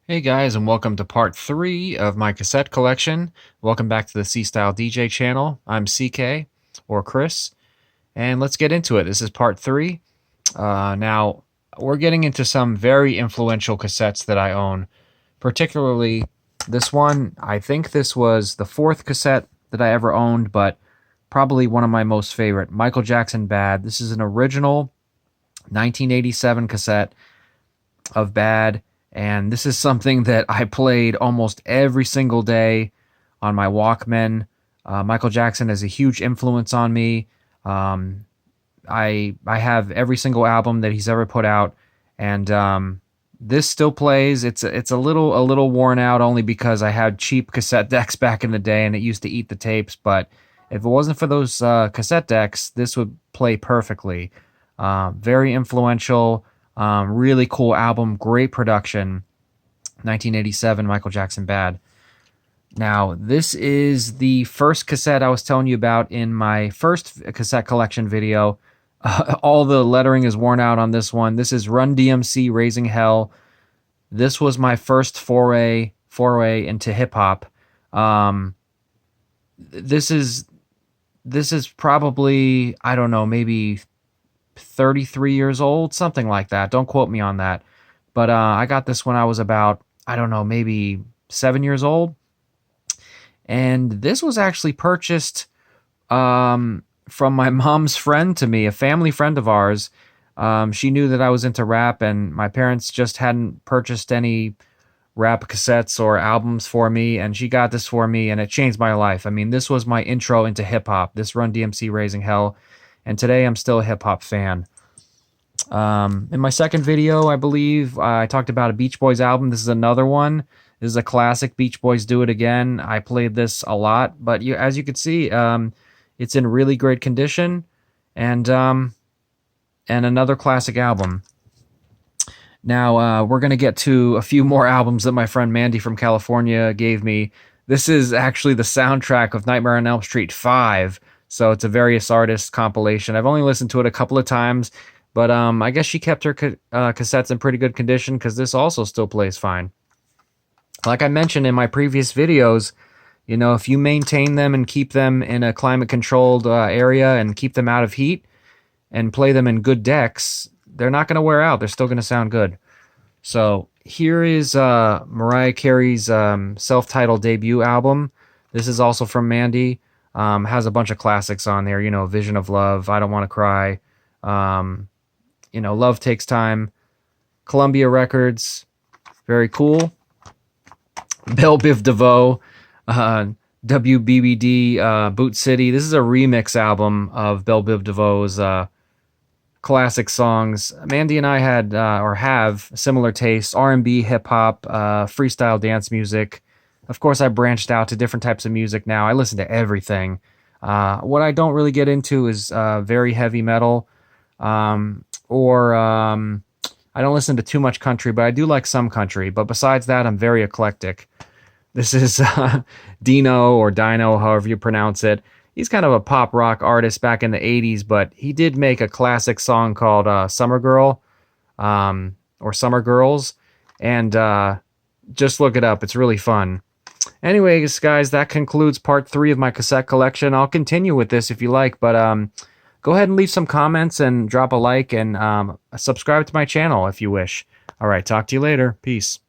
Hey guys, and welcome to part 3 of my cassette collection. Welcome back to the CeeStyleDj channel. I'm CK, or Chris, and let's get into it. This is part 3. Now, we're getting into some very influential cassettes that I own, particularly this one. I think this was the 4th cassette that I ever owned, but probably one of my most favorite, Michael Jackson Bad. This is an original 1987 cassette of Bad. And this is something that I played almost every single day on my Walkman. Michael Jackson has a huge influence on me. I have every single album that he's ever put out, and this still plays. It's a little worn out only because I had cheap cassette decks back in the day, and it used to eat the tapes. But if it wasn't for those cassette decks, this would play perfectly. Very influential. Really cool album, great production. 1987, Michael Jackson Bad. Now, this is the first cassette I was telling you about in my first cassette collection video. All the lettering is worn out on this one. This is Run DMC Raising Hell. This was my first foray into hip hop. This is probably, I don't know, maybe 33 years old, something like that. Don't quote me on that. But I got this when I was about, I don't know, maybe 7 years old. And this was actually purchased from my mom's friend to me, a family friend of ours. She knew that I was into rap, and my parents just hadn't purchased any rap cassettes or albums for me, and she got this for me, and it changed my life. I mean, this was my intro into hip-hop, this Run DMC Raising Hell. And today I'm still a hip-hop fan. In my second video, I believe, I talked about a Beach Boys album. This is another one. This is a classic. Beach Boys Do It Again. I played this a lot, but as you can see, it's in really great condition, and another classic album. Now, we're going to get to a few more albums that my friend Mandy from California gave me. This is actually the soundtrack of Nightmare on Elm Street 5. So it's a various artists compilation. I've only listened to it a couple of times, but I guess she kept her cassettes in pretty good condition because this also still plays fine. Like I mentioned in my previous videos, you know, if you maintain them and keep them in a climate-controlled area and keep them out of heat and play them in good decks, they're not going to wear out. They're still going to sound good. So here is Mariah Carey's self-titled debut album. This is also from Mandy. Has a bunch of classics on there, you know, Vision of Love, I Don't Want to Cry, you know, Love Takes Time, Columbia Records, very cool. Belle Biv DeVoe, WBBD, Boot City. This is a remix album of Belle Biv DeVoe's classic songs. Mandy and I had, or have, similar tastes, R&B, hip-hop, freestyle dance music. Of course, I branched out to different types of music now. I listen to everything. What I don't really get into is very heavy metal, or I don't listen to too much country, but I do like some country. But besides that, I'm very eclectic. This is Dino, or Dino, however you pronounce it. He's kind of a pop rock artist back in the 80s, but he did make a classic song called Summer Girl, or Summer Girls, and just look it up. It's really fun. Anyways, guys, that concludes part 3 of my cassette collection. I'll continue with this if you like, but go ahead and leave some comments and drop a like and subscribe to my channel if you wish. All right, talk to you later. Peace.